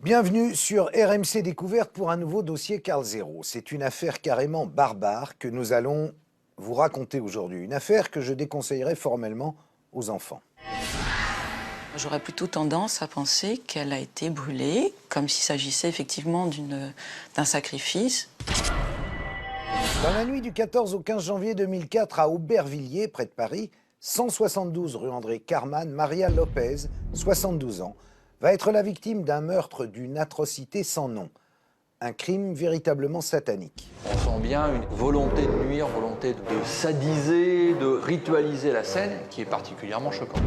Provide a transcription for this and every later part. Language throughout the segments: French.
Bienvenue sur RMC Découverte pour un nouveau dossier Carl Zero. C'est une affaire carrément barbare que nous allons vous raconter aujourd'hui. Une affaire que je déconseillerais formellement aux enfants. J'aurais plutôt tendance à penser qu'elle a été brûlée, comme s'il s'agissait effectivement d'un sacrifice. Dans la nuit du 14 au 15 janvier 2004 à Aubervilliers, près de Paris, 172 rue André Carman, Maria Lopez, 72 ans, va être la victime d'un meurtre d'une atrocité sans nom. Un crime véritablement satanique. On sent bien une volonté de nuire, volonté de sadiser, de ritualiser la scène, qui est particulièrement choquante.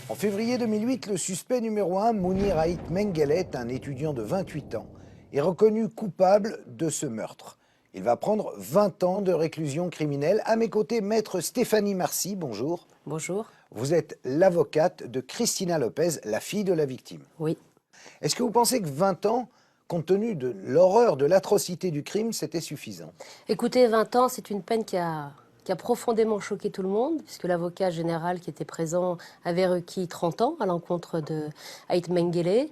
En février 2008, le suspect numéro 1, Mounir Ait Mengelet, un étudiant de 28 ans, est reconnu coupable de ce meurtre. Il va prendre 20 ans de réclusion criminelle. À mes côtés, maître Stéphanie Marcy, bonjour. Bonjour. Vous êtes l'avocate de Cristina Lopez, la fille de la victime. Oui. Est-ce que vous pensez que 20 ans, compte tenu de l'horreur, de l'atrocité du crime, c'était suffisant? Écoutez, 20 ans, c'est une peine qui a profondément choqué tout le monde, puisque l'avocat général qui était présent avait requis 30 ans à l'encontre de Ait Mengelet.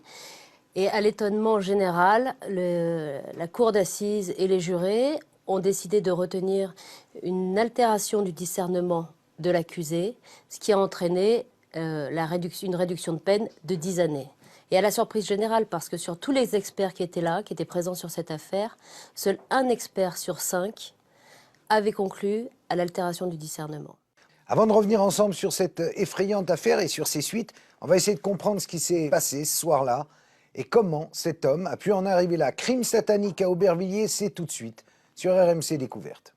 Et à l'étonnement général, la cour d'assises et les jurés ont décidé de retenir une altération du discernement de l'accusé, ce qui a entraîné une réduction de peine de 10 années. Et à la surprise générale, parce que sur tous les experts qui étaient là, qui étaient présents sur cette affaire, seul un expert sur 5 avait conclu à l'altération du discernement. Avant de revenir ensemble sur cette effrayante affaire et sur ses suites, on va essayer de comprendre ce qui s'est passé ce soir-là et comment cet homme a pu en arriver là. Crime satanique à Aubervilliers, c'est tout de suite sur RMC Découverte.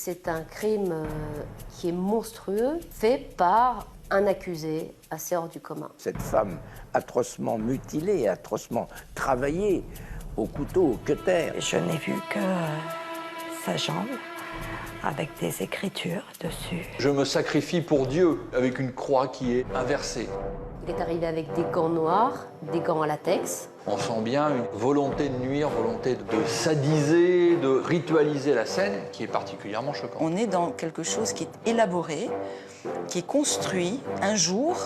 C'est un crime qui est monstrueux, fait par un accusé assez hors du commun. Cette femme atrocement mutilée, atrocement travaillée au couteau, au cutter. Je n'ai vu que sa jambe avec des écritures dessus. Je me sacrifie pour Dieu, avec une croix qui est inversée. Il est arrivé avec des gants noirs, des gants à latex. On sent bien une volonté de nuire, volonté de sadiser, de ritualiser la scène, qui est particulièrement choquante. On est dans quelque chose qui est élaboré, qui est construit un jour.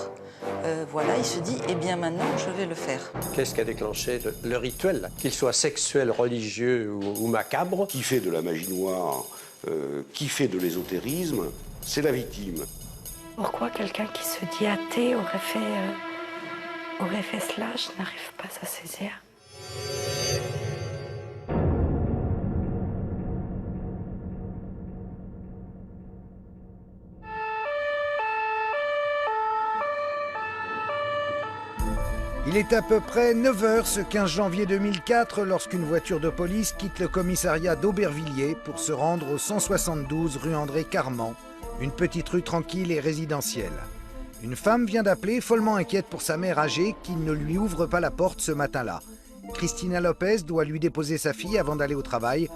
Voilà, il se dit, eh bien maintenant, je vais le faire. Qu'est-ce qui a déclenché le rituel, qu'il soit sexuel, religieux ou macabre? Qui fait de la magie noire, qui fait de l'ésotérisme, c'est la victime. Pourquoi quelqu'un qui se dit athée aurait fait cela? Je n'arrive pas à saisir. Il est à peu près 9h ce 15 janvier 2004 lorsqu'une voiture de police quitte le commissariat d'Aubervilliers pour se rendre au 172 rue André Carman, une petite rue tranquille et résidentielle. Une femme vient d'appeler, follement inquiète pour sa mère âgée qui ne lui ouvre pas la porte ce matin-là. Cristina Lopez doit lui déposer sa fille avant d'aller au travail,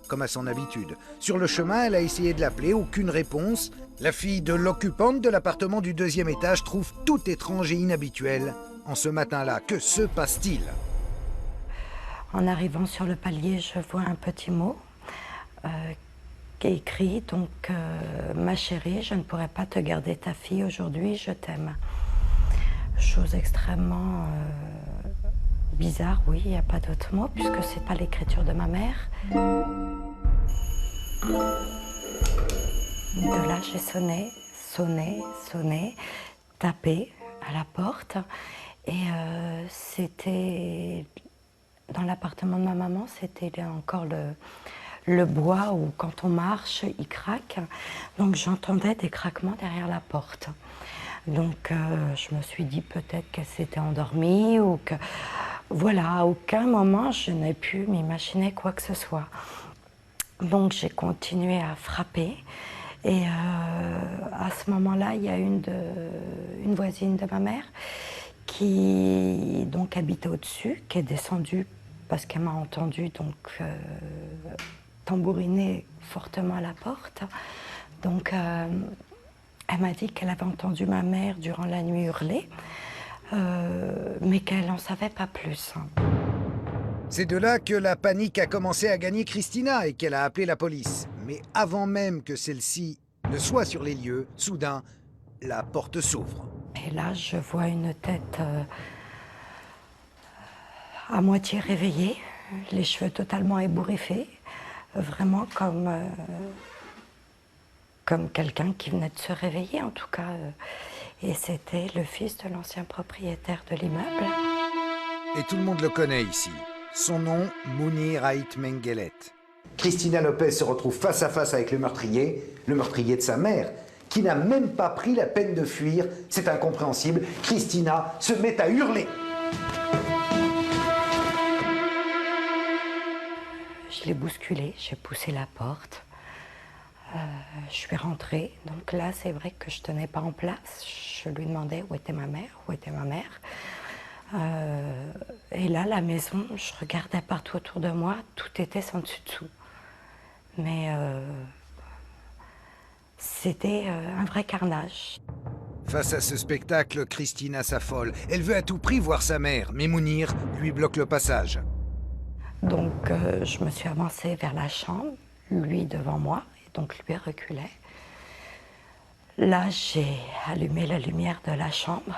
comme à son habitude. Sur le chemin, elle a essayé de l'appeler, aucune réponse. La fille de l'occupante de l'appartement du 2e étage trouve tout étrange et inhabituel en ce matin-là. Que se passe-t-il? En arrivant sur le palier, je vois un petit mot qui est écrit, donc ma chérie, je ne pourrai pas te garder ta fille aujourd'hui, je t'aime. Chose extrêmement bizarre, oui, il n'y a pas d'autre mot, puisque c'est pas l'écriture de ma mère. De là, j'ai sonné, tapé à la porte, et c'était dans l'appartement de ma maman, c'était encore le bois où quand on marche, il craque. Donc j'entendais des craquements derrière la porte. Donc je me suis dit peut-être qu'elle s'était endormie ou que... Voilà, à aucun moment je n'ai pu m'imaginer quoi que ce soit. Donc j'ai continué à frapper. Et à ce moment-là, il y a une voisine de ma mère qui donc habitait au-dessus, qui est descendue parce qu'elle m'a entendue donc tambouriner fortement à la porte. Donc, elle m'a dit qu'elle avait entendu ma mère durant la nuit hurler, mais qu'elle n'en savait pas plus. C'est de là que la panique a commencé à gagner Christina et qu'elle a appelé la police. Mais avant même que celle-ci ne soit sur les lieux, soudain, la porte s'ouvre. Et là, je vois une tête à moitié réveillée, les cheveux totalement ébouriffés, vraiment comme quelqu'un qui venait de se réveiller en tout cas. Et c'était le fils de l'ancien propriétaire de l'immeuble. Et tout le monde le connaît ici. Son nom, Mounir Ait Mengelet. Christina Lopez se retrouve face à face avec le meurtrier de sa mère, qui n'a même pas pris la peine de fuir. C'est incompréhensible. Christina se met à hurler. Je l'ai bousculé, j'ai poussé la porte. Je suis rentrée. Donc là, c'est vrai que je ne tenais pas en place. Je lui demandais où était ma mère. Et là, la maison, je regardais partout autour de moi, tout était sans dessus-dessous. Mais c'était un vrai carnage. Face à ce spectacle, Christina s'affole. Elle veut à tout prix voir sa mère, mais Mounir lui bloque le passage. Donc je me suis avancée vers la chambre, lui devant moi, et donc lui reculait. Là, j'ai allumé la lumière de la chambre.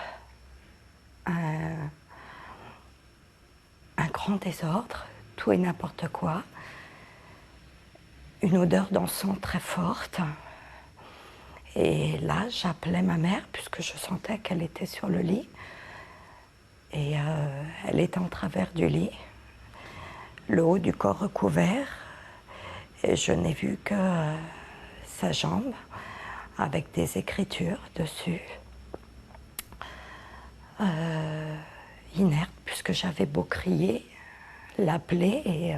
Un grand désordre, tout et n'importe quoi. Une odeur d'encens très forte. Et là, j'appelais ma mère, puisque je sentais qu'elle était sur le lit. Et elle était en travers du lit, le haut du corps recouvert. Et je n'ai vu que sa jambe, avec des écritures dessus. Inerte, puisque j'avais beau crier, l'appeler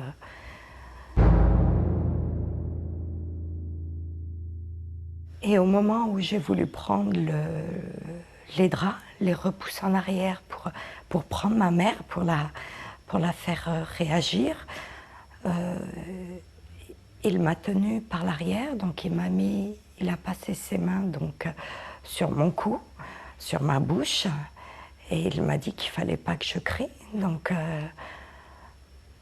et au moment où j'ai voulu prendre les draps, les repousser en arrière pour prendre ma mère, pour la faire réagir, il m'a tenue par l'arrière, donc il a passé ses mains donc sur mon cou, sur ma bouche. Et il m'a dit qu'il ne fallait pas que je crie. Donc,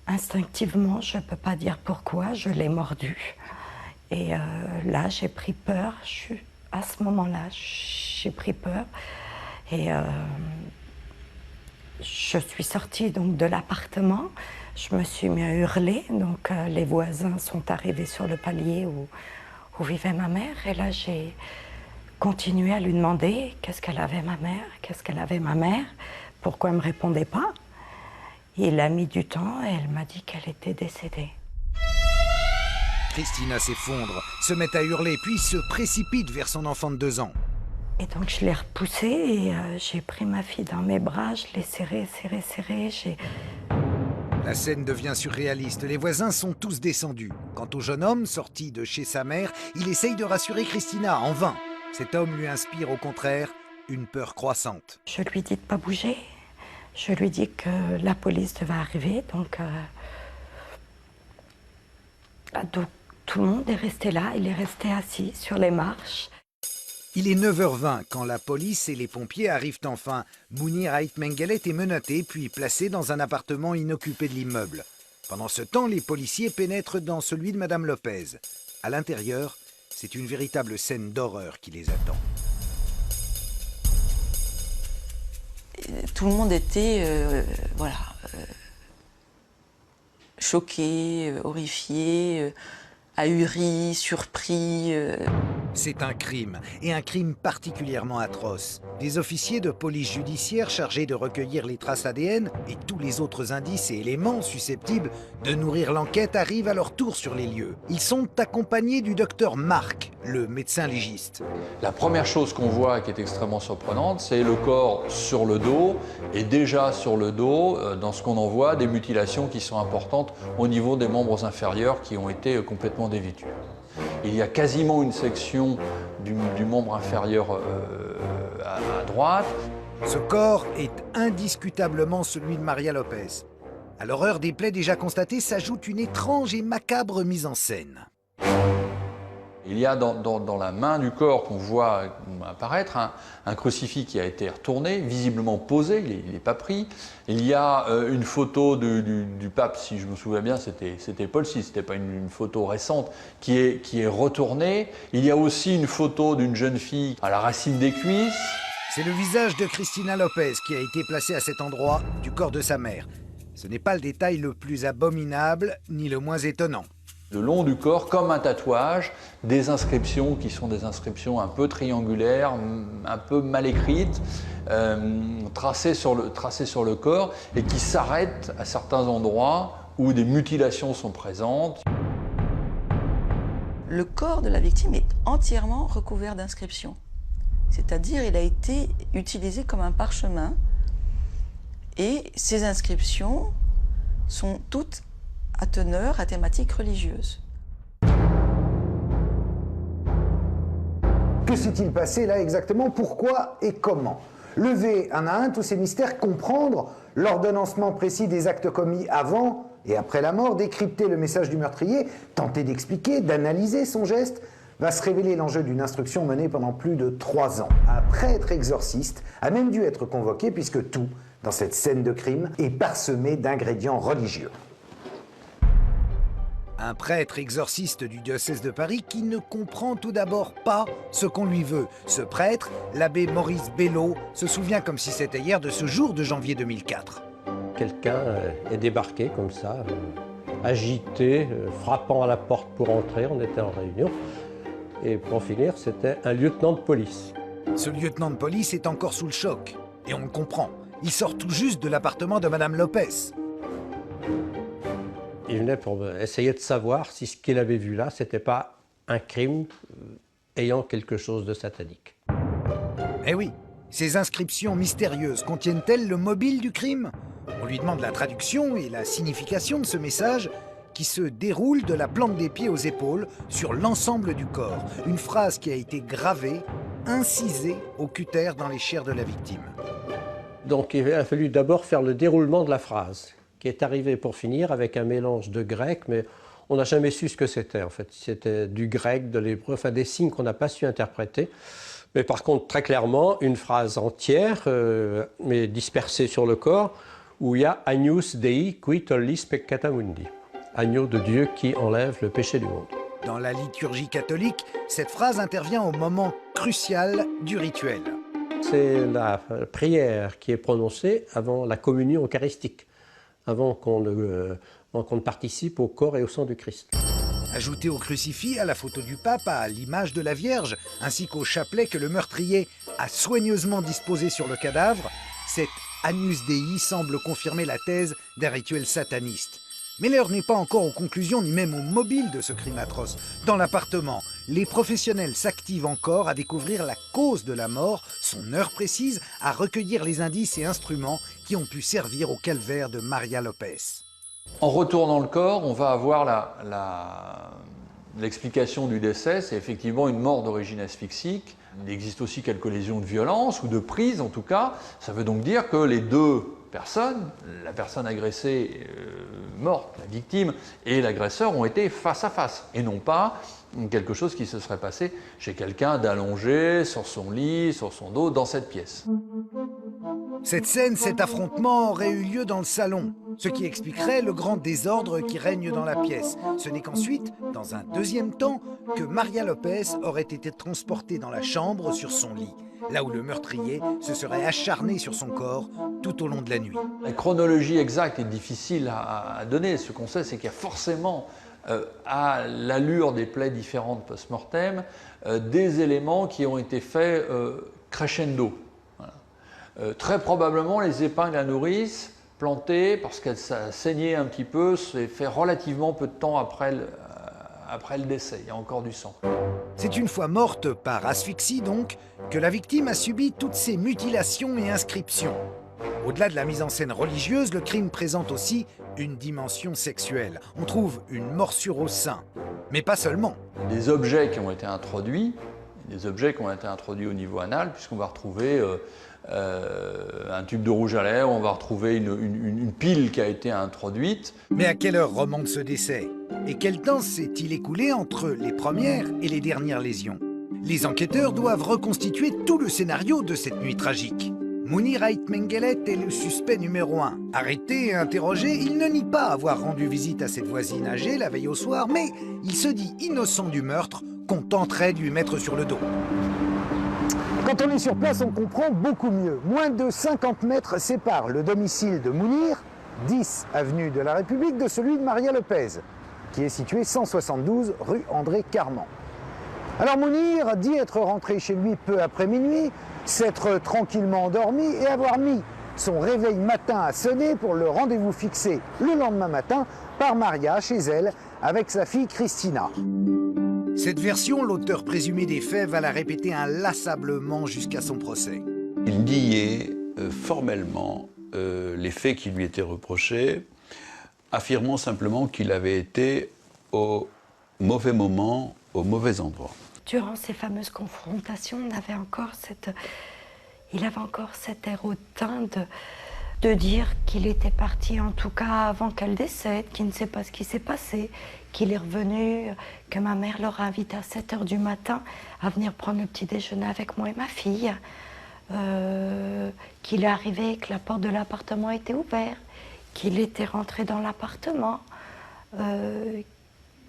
instinctivement, je ne peux pas dire pourquoi, je l'ai mordu. Et là, j'ai pris peur. À ce moment-là, j'ai pris peur. Et je suis sortie donc, de l'appartement. Je me suis mis à hurler. Donc, les voisins sont arrivés sur le palier où vivait ma mère. Et là, j'ai continué à lui demander qu'est-ce qu'elle avait ma mère, pourquoi elle ne me répondait pas. Il a mis du temps et elle m'a dit qu'elle était décédée. Christina s'effondre, se met à hurler, puis se précipite vers son enfant de 2 ans. Et donc je l'ai repoussée et j'ai pris ma fille dans mes bras, je l'ai serrée. La scène devient surréaliste, les voisins sont tous descendus. Quant au jeune homme, sorti de chez sa mère, il essaye de rassurer Christina, en vain. Cet homme lui inspire au contraire une peur croissante. Je lui dis de ne pas bouger. Je lui dis que la police devait arriver. Donc tout le monde est resté là. Il est resté assis sur les marches. Il est 9h20 quand la police et les pompiers arrivent enfin. Mounir Ait Mengelet est menotté puis placé dans un appartement inoccupé de l'immeuble. Pendant ce temps, les policiers pénètrent dans celui de Madame Lopez. À l'intérieur, c'est une véritable scène d'horreur qui les attend. Tout le monde était choqué, horrifié, ahuri, surpris. C'est un crime, et un crime particulièrement atroce. Des officiers de police judiciaire chargés de recueillir les traces ADN et tous les autres indices et éléments susceptibles de nourrir l'enquête arrivent à leur tour sur les lieux. Ils sont accompagnés du docteur Marc, le médecin légiste. La première chose qu'on voit qui est extrêmement surprenante, c'est le corps sur le dos, et déjà sur le dos, dans ce qu'on en voit, des mutilations qui sont importantes au niveau des membres inférieurs qui ont été complètement dévêtus. Il y a quasiment une section du membre inférieur à droite. Ce corps est indiscutablement celui de Maria Lopez. À l'horreur des plaies déjà constatées s'ajoute une étrange et macabre mise en scène. Il y a dans la main du corps qu'on voit apparaître un crucifix qui a été retourné, visiblement posé, il n'est pas pris. Il y a une photo du pape, si je me souviens bien, c'était Paul VI, ce n'était pas une photo récente, qui est retournée. Il y a aussi une photo d'une jeune fille à la racine des cuisses. C'est le visage de Cristina Lopez qui a été placé à cet endroit du corps de sa mère. Ce n'est pas le détail le plus abominable ni le moins étonnant. Le long du corps, comme un tatouage, des inscriptions qui sont des inscriptions un peu triangulaires, un peu mal écrites, tracées sur le corps et qui s'arrêtent à certains endroits où des mutilations sont présentes. Le corps de la victime est entièrement recouvert d'inscriptions. C'est-à-dire il a été utilisé comme un parchemin et ces inscriptions sont toutes à teneur, à thématique religieuse. Que s'est-il passé là exactement? Pourquoi et comment? Lever un à un tous ces mystères, comprendre l'ordonnancement précis des actes commis avant et après la mort, décrypter le message du meurtrier, tenter d'expliquer, d'analyser son geste, va se révéler l'enjeu d'une instruction menée pendant plus de 3 ans. Un prêtre exorciste a même dû être convoqué puisque tout, dans cette scène de crime, est parsemé d'ingrédients religieux. Un prêtre exorciste du diocèse de Paris qui ne comprend tout d'abord pas ce qu'on lui veut. Ce prêtre, l'abbé Maurice Bello, se souvient comme si c'était hier de ce jour de janvier 2004. Quelqu'un est débarqué comme ça, agité, frappant à la porte pour entrer, on était en réunion. Et pour finir, c'était un lieutenant de police. Ce lieutenant de police est encore sous le choc. Et on le comprend. Il sort tout juste de l'appartement de Madame Lopez. Il venait pour essayer de savoir si ce qu'il avait vu là, c'était pas un crime ayant quelque chose de satanique. Eh oui, ces inscriptions mystérieuses contiennent-elles le mobile du crime? On lui demande la traduction et la signification de ce message qui se déroule de la plante des pieds aux épaules sur l'ensemble du corps. Une phrase qui a été gravée, incisée au cutter dans les chairs de la victime. Donc il a fallu d'abord faire le déroulement de la phrase, qui est arrivé pour finir avec un mélange de grec, mais on n'a jamais su ce que c'était en fait. C'était du grec, de l'hébreu, enfin des signes qu'on n'a pas su interpréter. Mais par contre, très clairement, une phrase entière, mais dispersée sur le corps, où il y a « Agnus Dei qui tollis peccata mundi », agneau de Dieu qui enlève le péché du monde. Dans la liturgie catholique, cette phrase intervient au moment crucial du rituel. C'est la prière qui est prononcée avant la communion eucharistique, avant qu'on ne participe au corps et au sang du Christ. Ajouté au crucifix, à la photo du pape, à l'image de la Vierge, ainsi qu'au chapelet que le meurtrier a soigneusement disposé sur le cadavre, cet Agnus Dei semble confirmer la thèse d'un rituel sataniste. Mais l'heure n'est pas encore aux conclusions ni même au mobile de ce crime atroce. Dans l'appartement, les professionnels s'activent encore à découvrir la cause de la mort, son heure précise, à recueillir les indices et instruments qui ont pu servir au calvaire de Maria Lopez. En retournant le corps, on va avoir l'explication du décès, c'est effectivement une mort d'origine asphyxique. Il existe aussi quelques lésions de violence ou de prise en tout cas. Ça veut donc dire que les deux personnes, la personne agressée morte, la victime, et l'agresseur ont été face à face et non pas quelque chose qui se serait passé chez quelqu'un d'allongé, sur son lit, sur son dos, dans cette pièce. Cette scène, cet affrontement aurait eu lieu dans le salon, ce qui expliquerait le grand désordre qui règne dans la pièce. Ce n'est qu'ensuite, dans un deuxième temps, que Maria Lopez aurait été transportée dans la chambre sur son lit, là où le meurtrier se serait acharné sur son corps tout au long de la nuit. La chronologie exacte est difficile à donner. Ce qu'on sait, c'est qu'il y a forcément, à l'allure des plaies différentes post-mortem, des éléments qui ont été faits crescendo. Voilà. Très probablement, les épingles à nourrice plantées, parce qu'elles saignaient un petit peu, s'est fait relativement peu de temps après le décès. Il y a encore du sang. C'est une fois morte par asphyxie donc, que la victime a subi toutes ces mutilations et inscriptions. Au-delà de la mise en scène religieuse, le crime présente aussi une dimension sexuelle. On trouve une morsure au sein, mais pas seulement. Des objets qui ont été introduits au niveau anal, puisqu'on va retrouver un tube de rouge à lèvres, on va retrouver une pile qui a été introduite. Mais à quelle heure remonte ce décès? Et quel temps s'est-il écoulé entre les premières et les dernières lésions? Les enquêteurs doivent reconstituer tout le scénario de cette nuit tragique. Mounir Ait Mengelet est le suspect numéro 1. Arrêté et interrogé, il ne nie pas avoir rendu visite à cette voisine âgée la veille au soir, mais il se dit innocent du meurtre qu'on tenterait de lui mettre sur le dos. Quand on est sur place, on comprend beaucoup mieux. Moins de 50 mètres séparent le domicile de Mounir, 10 avenue de la République, de celui de Maria Lopez, qui est situé 172 rue André Carman. Alors Mounir dit être rentré chez lui peu après minuit, s'être tranquillement endormi et avoir mis son réveil matin à sonner pour le rendez-vous fixé le lendemain matin par Maria chez elle avec sa fille Christina. Cette version, l'auteur présumé des faits va la répéter inlassablement jusqu'à son procès. Il niait formellement les faits qui lui étaient reprochés, affirmant simplement qu'il avait été au mauvais moment, au mauvais endroit. Durant ces fameuses confrontations, il avait encore cet air hautain de dire qu'il était parti en tout cas avant qu'elle décède, qu'il ne sait pas ce qui s'est passé, qu'il est revenu, que ma mère l'aura invité à 7h du matin à venir prendre le petit déjeuner avec moi et ma fille, qu'il est arrivé, que la porte de l'appartement était ouverte, qu'il était rentré dans l'appartement,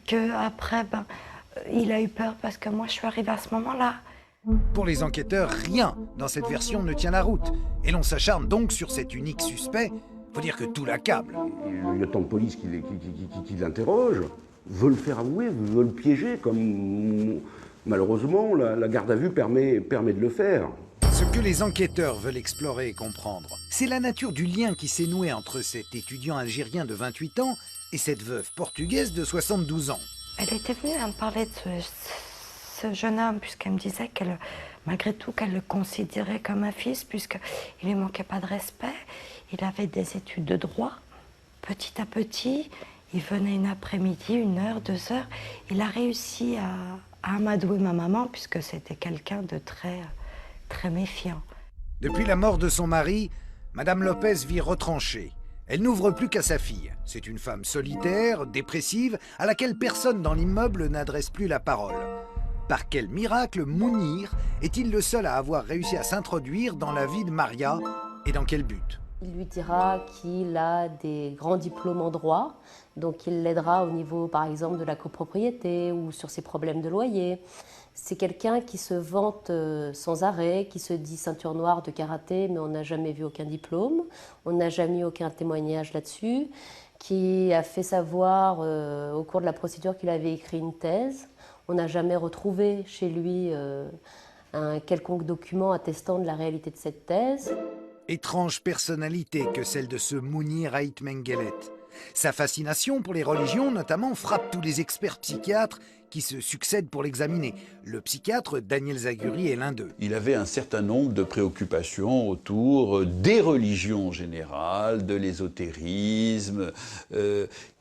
qu'après, il a eu peur parce que moi je suis arrivée à ce moment-là. Pour les enquêteurs, rien dans cette version ne tient la route. Et l'on s'acharne donc sur cet unique suspect. Faut dire que tout l'accable. Le lieutenant de police qui l'interroge veut le faire avouer, veut le piéger, comme malheureusement la garde à vue permet de le faire. Ce que les enquêteurs veulent explorer et comprendre, c'est la nature du lien qui s'est noué entre cet étudiant algérien de 28 ans et cette veuve portugaise de 72 ans. Elle était venue à me parler de ce jeune homme, puisqu'elle me disait qu'elle, malgré tout, qu'elle le considérait comme un fils, puisqu'il ne manquait pas de respect. Il avait des études de droit. Petit à petit, il venait une après-midi, 1 heure, 2 heures. Il a réussi à amadouer ma maman, puisque c'était quelqu'un de très méfiant. Depuis la mort de son mari, Madame Lopez vit retranchée. Elle n'ouvre plus qu'à sa fille. C'est une femme solitaire, dépressive, à laquelle personne dans l'immeuble n'adresse plus la parole. Par quel miracle Mounir est-il le seul à avoir réussi à s'introduire dans la vie de Maria et dans quel but? Il lui dira qu'il a des grands diplômes en droit, donc il l'aidera au niveau, par exemple, de la copropriété ou sur ses problèmes de loyer. C'est quelqu'un qui se vante sans arrêt, qui se dit ceinture noire de karaté, mais on n'a jamais vu aucun diplôme, on n'a jamais eu aucun témoignage là-dessus, qui a fait savoir au cours de la procédure qu'il avait écrit une thèse. On n'a jamais retrouvé chez lui un quelconque document attestant de la réalité de cette thèse. Étrange personnalité que celle de ce Mounir Ait Mengelet. Sa fascination pour les religions, notamment, frappe tous les experts psychiatres qui se succèdent pour l'examiner. Le psychiatre Daniel Zaguri est l'un d'eux. Il avait un certain nombre de préoccupations autour des religions générales, de l'ésotérisme,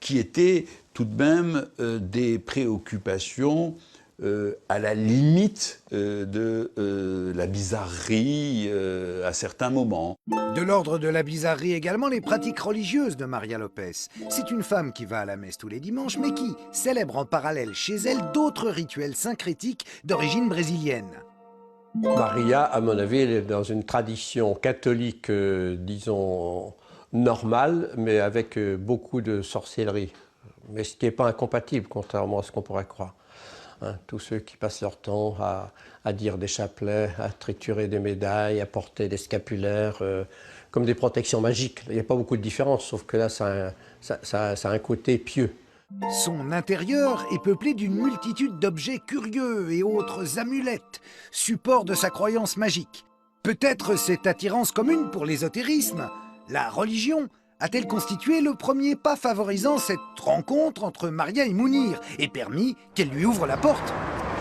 qui étaient tout de même des préoccupations à la limite de la bizarrerie à certains moments. De l'ordre de la bizarrerie également les pratiques religieuses de Maria Lopez. C'est une femme qui va à la messe tous les dimanches, mais qui célèbre en parallèle chez elle d'autres rituels syncrétiques d'origine brésilienne. Maria, à mon avis, elle est dans une tradition catholique, disons, normale, mais avec beaucoup de sorcellerie. Mais ce qui n'est pas incompatible, contrairement à ce qu'on pourrait croire. Hein, tous ceux qui passent leur temps à dire des chapelets, à triturer des médailles, à porter des scapulaires, comme des protections magiques. Il n'y a pas beaucoup de différence, sauf que là, ça a un côté pieux. Son intérieur est peuplé d'une multitude d'objets curieux et autres amulettes, support de sa croyance magique. Peut-être cette attirance commune pour l'ésotérisme, la religion, a-t-elle constitué le premier pas favorisant cette rencontre entre Maria et Mounir et permis qu'elle lui ouvre la porte?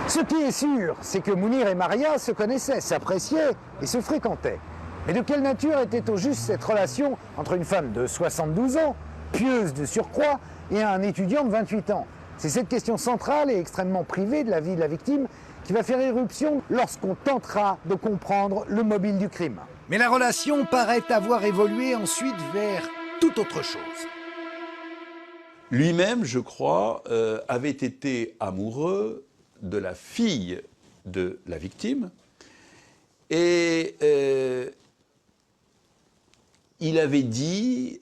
Ce qui est sûr, c'est que Mounir et Maria se connaissaient, s'appréciaient et se fréquentaient. Mais de quelle nature était au juste cette relation entre une femme de 72 ans, pieuse de surcroît, et un étudiant de 28 ans? C'est cette question centrale et extrêmement privée de la vie de la victime qui va faire éruption lorsqu'on tentera de comprendre le mobile du crime. Mais la relation paraît avoir évolué ensuite vers toute autre chose. lui-même, je crois, avait été amoureux de la fille de la victime, et il avait dit,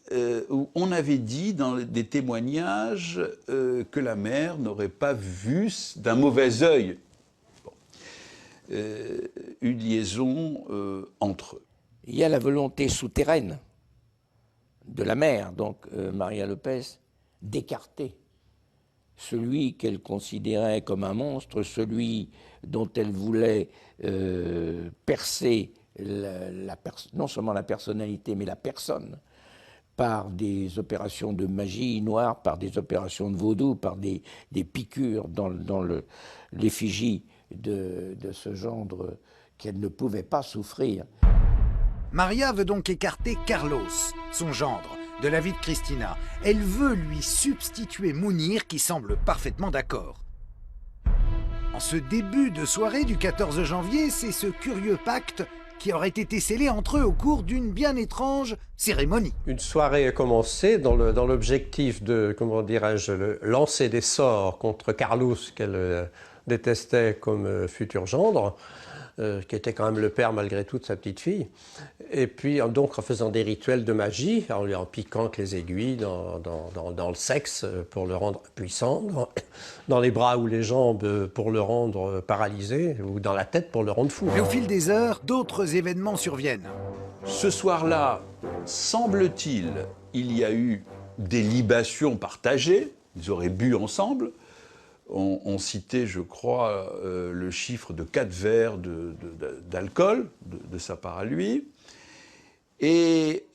ou on avait dit dans des témoignages que la mère n'aurait pas vu d'un mauvais œil une liaison entre eux. Il y a la volonté souterraine de la mère, donc Maria Lopez, d'écarter celui qu'elle considérait comme un monstre, celui dont elle voulait percer non seulement la personnalité, mais la personne, par des opérations de magie noire, par des opérations de vaudou, par des piqûres dans l'effigie de ce gendre qu'elle ne pouvait pas souffrir. Maria veut donc écarter Carlos, son gendre, de la vie de Cristina. Elle veut lui substituer Mounir, qui semble parfaitement d'accord. En ce début de soirée du 14 janvier, c'est ce curieux pacte qui aurait été scellé entre eux au cours d'une bien étrange cérémonie. Une soirée a commencé dans l'objectif de, comment dirais-je, lancer des sorts contre Carlos, qu'elle détestait comme futur gendre, qui était quand même le père malgré tout de sa petite fille. Et puis donc en faisant des rituels de magie, en lui en piquant avec les aiguilles dans le sexe pour le rendre puissant, dans les bras ou les jambes pour le rendre paralysé, ou dans la tête pour le rendre fou. Mais au fil des heures, d'autres événements surviennent. Ce soir-là, semble-t-il, il y a eu des libations partagées, ils auraient bu ensemble. On citait, je crois, le chiffre de 4 verres d'alcool de sa part à lui. Et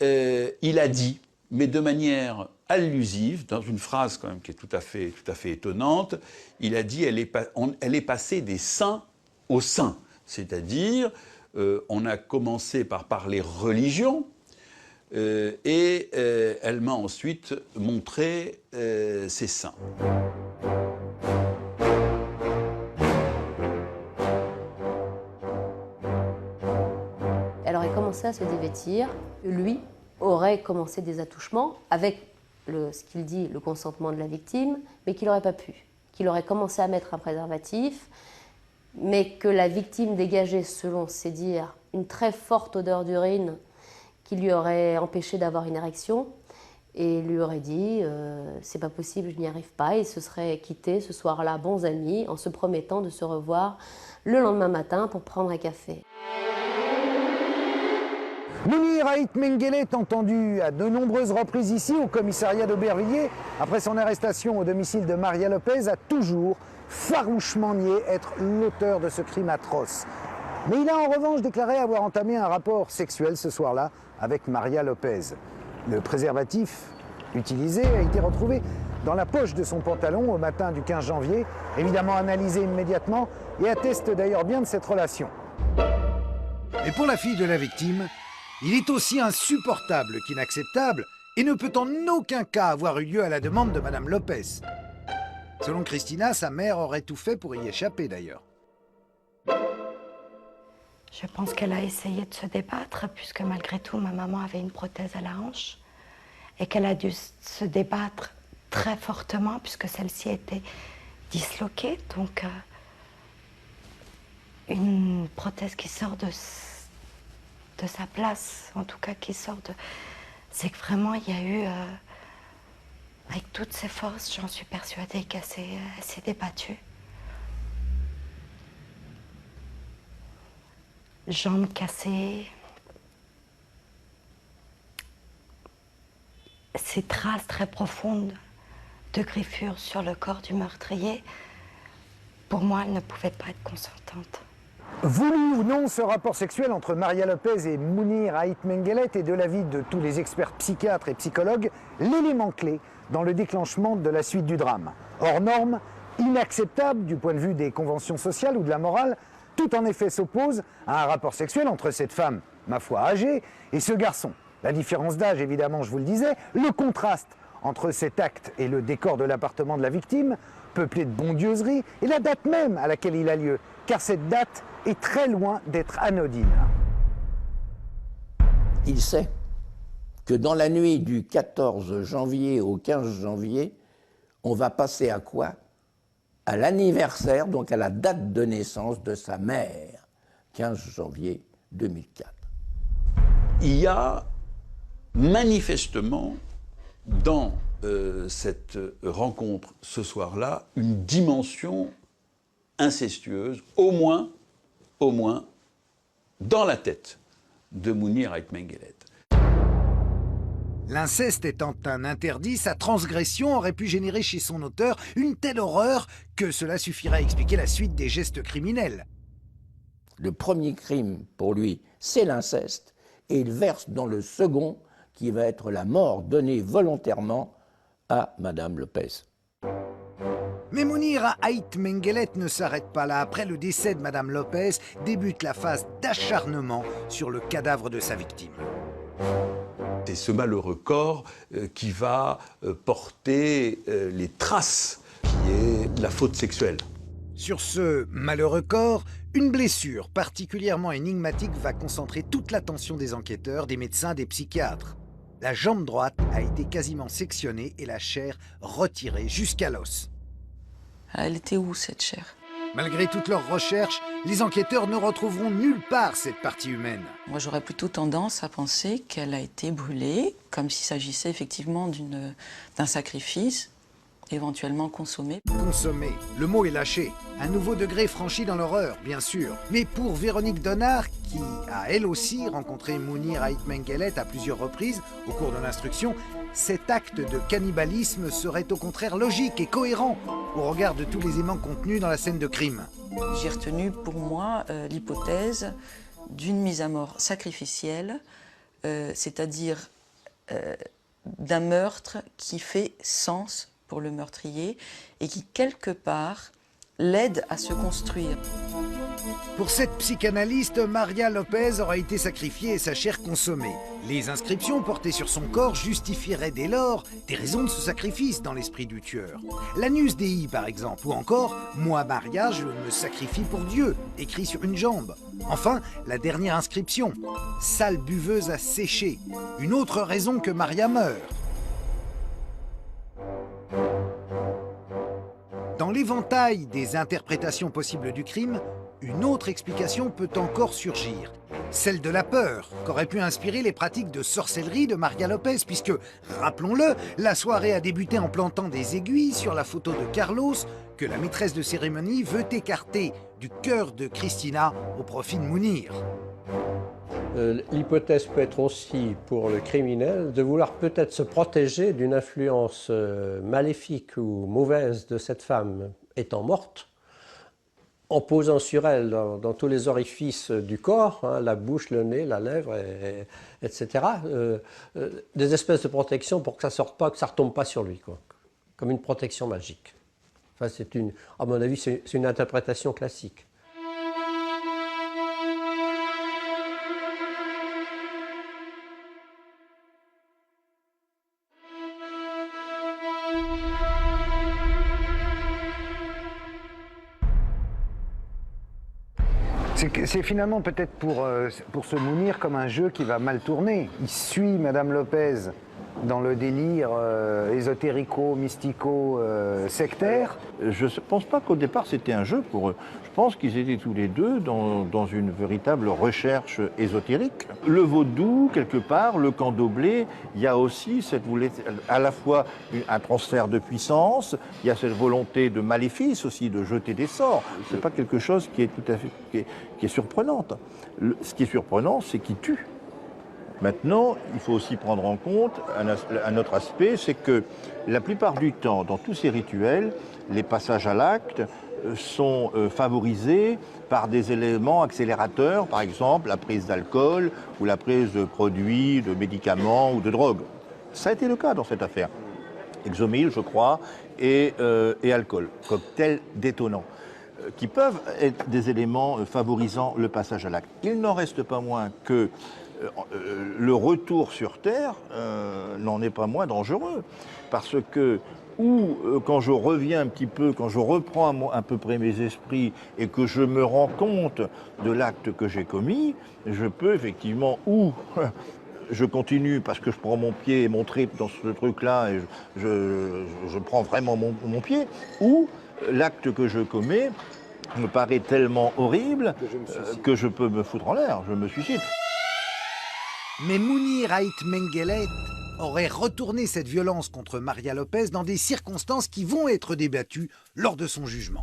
il a dit, mais de manière allusive, dans une phrase quand même qui est tout à fait étonnante, il a dit elle est passée des saints aux saints. C'est-à-dire, on a commencé par parler religion, et elle m'a ensuite montré ses seins. Elle aurait commencé à se dévêtir. Lui aurait commencé des attouchements avec, ce qu'il dit, le consentement de la victime, mais qu'il n'aurait pas pu. Qu'il aurait commencé à mettre un préservatif, mais que la victime dégageait, selon ses dires, une très forte odeur d'urine qui lui aurait empêché d'avoir une érection, et lui aurait dit c'est pas possible, je n'y arrive pas, et se serait quittés ce soir-là bons amis en se promettant de se revoir le lendemain matin pour prendre un café. Mounir Ait Mengele est entendu à de nombreuses reprises ici au commissariat d'Aubervilliers. Après son arrestation au domicile de Maria Lopez, a toujours farouchement nié être l'auteur de ce crime atroce. Mais il a en revanche déclaré avoir entamé un rapport sexuel ce soir-là avec Maria Lopez. Le préservatif utilisé a été retrouvé dans la poche de son pantalon au matin du 15 janvier, évidemment analysé immédiatement et atteste d'ailleurs bien de cette relation. Et pour la fille de la victime, il est aussi insupportable qu'inacceptable et ne peut en aucun cas avoir eu lieu à la demande de Madame Lopez. Selon Cristina, sa mère aurait tout fait pour y échapper d'ailleurs. Je pense qu'elle a essayé de se débattre, puisque malgré tout, ma maman avait une prothèse à la hanche, et qu'elle a dû se débattre très fortement, puisque celle-ci était disloquée. Donc, une prothèse qui sort de sa place, en tout cas qui sort de... C'est que vraiment, il y a eu, avec toutes ses forces, j'en suis persuadée qu'elle s'est débattue. Jambes cassées, ces traces très profondes de griffures sur le corps du meurtrier, pour moi, elle ne pouvait pas être consentante. Voulu ou non, ce rapport sexuel entre Maria Lopez et Mounir Ait Mengele est, de l'avis de tous les experts psychiatres et psychologues, l'élément clé dans le déclenchement de la suite du drame. Hors norme, inacceptable du point de vue des conventions sociales ou de la morale, tout en effet s'oppose à un rapport sexuel entre cette femme, ma foi âgée, et ce garçon. La différence d'âge, évidemment, je vous le disais, le contraste entre cet acte et le décor de l'appartement de la victime, peuplé de bondieuseries, et la date même à laquelle il a lieu, car cette date est très loin d'être anodine. Il sait que dans la nuit du 14 janvier au 15 janvier, On va passer à quoi? À l'anniversaire, donc à la date de naissance de sa mère, 15 janvier 2004. Il y a manifestement dans cette rencontre ce soir-là une dimension incestueuse, au moins dans la tête de Mounir Ait Menguellet. L'inceste étant un interdit, sa transgression aurait pu générer chez son auteur une telle horreur que cela suffirait à expliquer la suite des gestes criminels. Le premier crime pour lui, c'est l'inceste, et il verse dans le second, qui va être la mort donnée volontairement à Madame Lopez. Mais Mounir Ait Menguellet ne s'arrête pas là. Après le décès de Madame Lopez, débute la phase d'acharnement sur le cadavre de sa victime. C'est ce malheureux corps qui va porter les traces qui est la faute sexuelle. Sur ce malheureux corps, une blessure particulièrement énigmatique va concentrer toute l'attention des enquêteurs, des médecins, des psychiatres. La jambe droite a été quasiment sectionnée et la chair retirée jusqu'à l'os. Elle était où, cette chair? Malgré toutes leurs recherches, les enquêteurs ne retrouveront nulle part cette partie humaine. Moi, j'aurais plutôt tendance à penser qu'elle a été brûlée, comme s'il s'agissait effectivement d'un sacrifice, éventuellement consommé. Consommé, le mot est lâché. Un nouveau degré franchi dans l'horreur, bien sûr. Mais pour Véronique Donnard, qui a elle aussi rencontré Mounir Ait Menguellet à plusieurs reprises au cours de l'instruction, cet acte de cannibalisme serait au contraire logique et cohérent au regard de tous les éléments contenus dans la scène de crime. J'ai retenu pour moi l'hypothèse d'une mise à mort sacrificielle, c'est-à-dire d'un meurtre qui fait sens pour le meurtrier et qui, quelque part, l'aide à se construire. Pour cette psychanalyste, Maria Lopez aura été sacrifiée et sa chair consommée. Les inscriptions portées sur son corps justifieraient dès lors des raisons de ce sacrifice dans l'esprit du tueur. L'anus Dei, par exemple, ou encore « Moi, Maria, je me sacrifie pour Dieu », écrit sur une jambe. Enfin, la dernière inscription « Sale buveuse à sécher », une autre raison que Maria meurt. Dans l'éventail des interprétations possibles du crime, une autre explication peut encore surgir. Celle de la peur, qu'auraient pu inspirer les pratiques de sorcellerie de Maria Lopez, puisque, rappelons-le, la soirée a débuté en plantant des aiguilles sur la photo de Carlos, que la maîtresse de cérémonie veut écarter du cœur de Cristina au profit de Mounir. L'hypothèse peut être aussi, pour le criminel, de vouloir peut-être se protéger d'une influence maléfique ou mauvaise de cette femme étant morte, en posant sur elle dans tous les orifices du corps, hein, la bouche, le nez, la lèvre, etc., des espèces de protection pour que ça ne sorte pas, que ça ne retombe pas sur lui, quoi. Comme une protection magique. Enfin, à mon avis, c'est une interprétation classique. C'est finalement peut-être pour se Mounir comme un jeu qui va mal tourner. Il suit Madame Lopez dans le délire ésotérico-mystico-sectaire. Je ne pense pas qu'au départ c'était un jeu pour eux. Je pense qu'ils étaient tous les deux dans une véritable recherche ésotérique. Le vaudou, quelque part, le candomblé, il y a aussi à la fois un transfert de puissance, il y a cette volonté de maléfice aussi, de jeter des sorts. Ce n'est pas quelque chose qui est tout à fait qui est surprenante. Ce qui est surprenant, c'est qu'il tue. Maintenant, il faut aussi prendre en compte un autre aspect, c'est que la plupart du temps, dans tous ces rituels, les passages à l'acte sont favorisés par des éléments accélérateurs, par exemple la prise d'alcool ou la prise de produits, de médicaments ou de drogues. Ça a été le cas dans cette affaire. Exomil, je crois, et alcool, cocktail détonnant, qui peuvent être des éléments favorisant le passage à l'acte. Il n'en reste pas moins que le retour sur Terre n'en est pas moins dangereux, parce que quand je reviens un petit peu, quand je reprends à peu près mes esprits et que je me rends compte de l'acte que j'ai commis, je peux effectivement je continue parce que je prends mon pied et mon trip dans ce truc-là et je prends vraiment mon pied, ou l'acte que je commets me paraît tellement horrible que je peux me foutre en l'air, je me suicide. Mais Mounir Ait Menguellet aurait retourné cette violence contre Maria Lopez dans des circonstances qui vont être débattues lors de son jugement.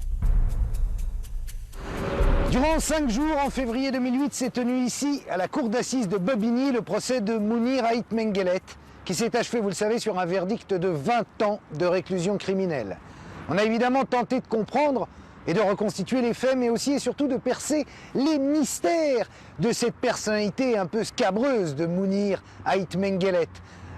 Durant 5 jours, en février 2008, s'est tenu ici, à la cour d'assises de Bobigny, le procès de Mounir Ait Menguellet, qui s'est achevé, vous le savez, sur un verdict de 20 ans de réclusion criminelle. On a évidemment tenté de comprendre et de reconstituer les faits, mais aussi et surtout de percer les mystères de cette personnalité un peu scabreuse de Mounir Ait Menguellet.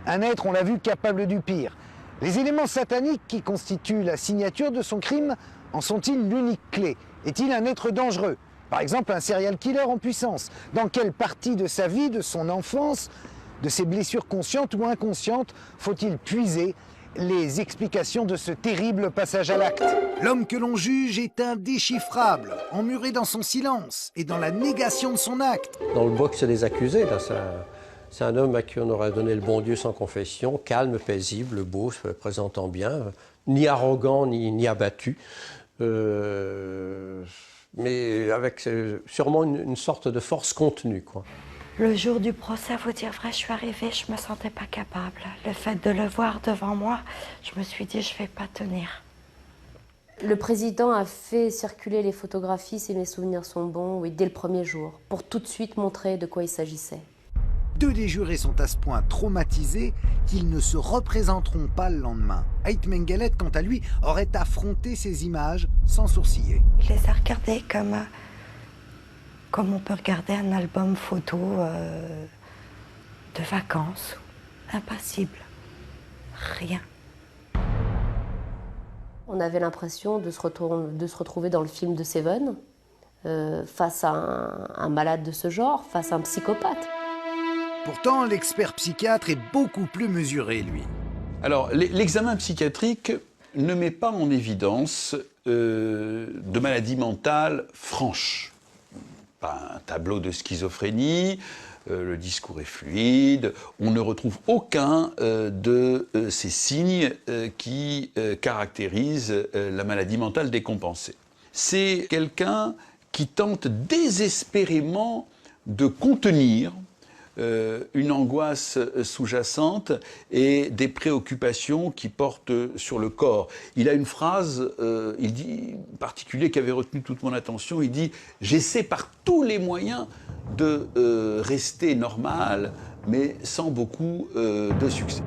Un être, on l'a vu, capable du pire. Les éléments sataniques qui constituent la signature de son crime en sont-ils l'unique clé? Est-il un être dangereux? Par exemple, un serial killer en puissance? Dans quelle partie de sa vie, de son enfance, de ses blessures conscientes ou inconscientes, faut-il puiser les explications de ce terrible passage à l'acte? L'homme que l'on juge est indéchiffrable, emmuré dans son silence et dans la négation de son acte. Dans le box des accusés, là, c'est un homme à qui on aurait donné le bon Dieu sans confession, calme, paisible, beau, se présentant bien, ni arrogant, ni abattu. Mais avec sûrement une sorte de force contenue, quoi. Le jour du procès, à vous dire vrai, je suis arrivée, je me sentais pas capable. Le fait de le voir devant moi, je me suis dit, je vais pas tenir. Le président a fait circuler les photographies, si mes souvenirs sont bons, oui, dès le premier jour, pour tout de suite montrer de quoi il s'agissait. 2 des jurés sont à ce point traumatisés qu'ils ne se représenteront pas le lendemain. Ait Menguellet, quant à lui, aurait affronté ces images sans sourciller. Je les ai regardées comme on peut regarder un album photo de vacances. Impassible. Rien. On avait l'impression de se retrouver dans le film de Seven, face à un malade de ce genre, face à un psychopathe. Pourtant, l'expert psychiatre est beaucoup plus mesuré, lui. Alors, l'examen psychiatrique ne met pas en évidence de maladies mentales franches. Pas un tableau de schizophrénie, le discours est fluide, on ne retrouve aucun de ces signes qui caractérisent la maladie mentale décompensée. C'est quelqu'un qui tente désespérément de contenir une angoisse sous-jacente et des préoccupations qui portent sur le corps. Il a une phrase, il dit, particulier qui avait retenu toute mon attention, il dit « J'essaie par tous les moyens de rester normal, mais sans beaucoup de succès ».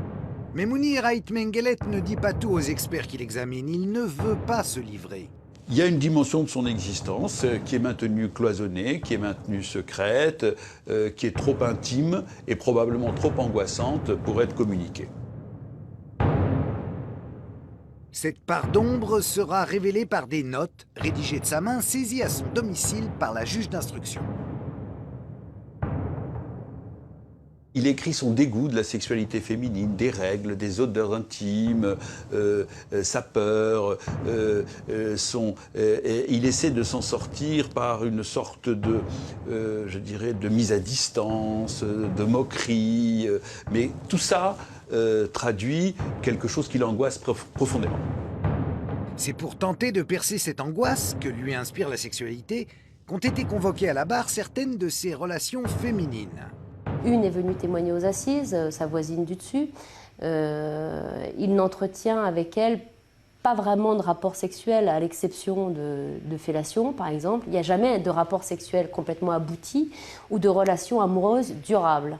Mais Mounir Ait Menguellet ne dit pas tout aux experts qui l'examinent. Il ne veut pas se livrer. Il y a une dimension de son existence qui est maintenue cloisonnée, qui est maintenue secrète, qui est trop intime et probablement trop angoissante pour être communiquée. Cette part d'ombre sera révélée par des notes rédigées de sa main, saisies à son domicile par la juge d'instruction. Il écrit son dégoût de la sexualité féminine, des règles, des odeurs intimes, sa peur, il essaie de s'en sortir par une sorte de, je dirais, de mise à distance, de moquerie, mais tout ça traduit quelque chose qui l'angoisse profondément. C'est pour tenter de percer cette angoisse que lui inspire la sexualité qu'ont été convoquées à la barre certaines de ses relations féminines. Une est venue témoigner aux assises, sa voisine du dessus. Il n'entretient avec elle pas vraiment de rapport sexuel, à l'exception de fellation, par exemple. Il n'y a jamais de rapport sexuel complètement abouti ou de relation amoureuse durable.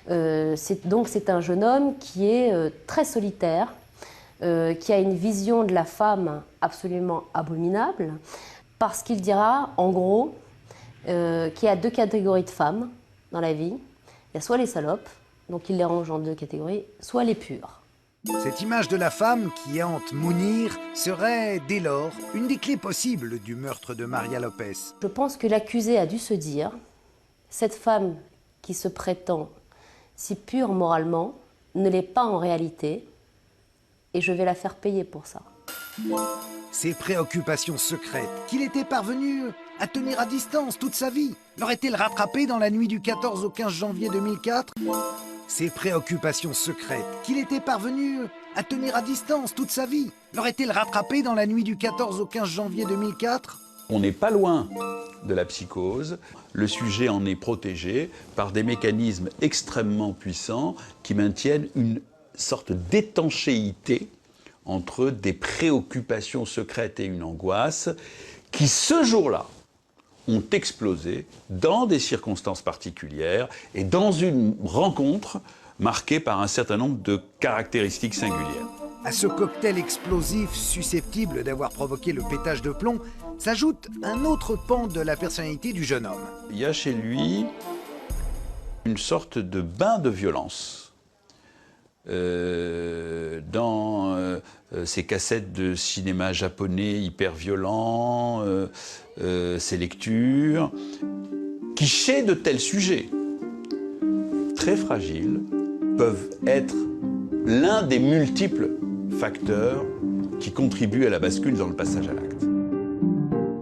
Donc c'est un jeune homme qui est très solitaire, qui a une vision de la femme absolument abominable, parce qu'il dira, en gros, qu'il y a 2 catégories de femmes dans la vie. Il y a soit les salopes, donc il les range en 2 catégories, soit les pures. Cette image de la femme qui hante Mounir serait, dès lors, une des clés possibles du meurtre de Maria Lopez. Je pense que l'accusé a dû se dire, cette femme qui se prétend si pure moralement, ne l'est pas en réalité, et je vais la faire payer pour ça. Ces préoccupations secrètes qu'il était parvenu à tenir à distance toute sa vie, l'aurait-elle rattrapé dans la nuit du 14 au 15 janvier 2004 ? Ces préoccupations secrètes qu'il était parvenu à tenir à distance toute sa vie, l'aurait-il rattrapé dans la nuit du 14 au 15 janvier 2004 ? On n'est pas loin de la psychose. Le sujet en est protégé par des mécanismes extrêmement puissants qui maintiennent une sorte d'étanchéité entre des préoccupations secrètes et une angoisse qui, ce jour-là, ont explosé dans des circonstances particulières et dans une rencontre marquée par un certain nombre de caractéristiques singulières. À ce cocktail explosif susceptible d'avoir provoqué le pétage de plomb s'ajoute un autre pan de la personnalité du jeune homme. Il y a chez lui une sorte de bain de violence. Dans ses cassettes de cinéma japonais hyper violents, ses lectures, qui chez de tels sujets très fragiles peuvent être l'un des multiples facteurs qui contribuent à la bascule dans le passage à l'acte.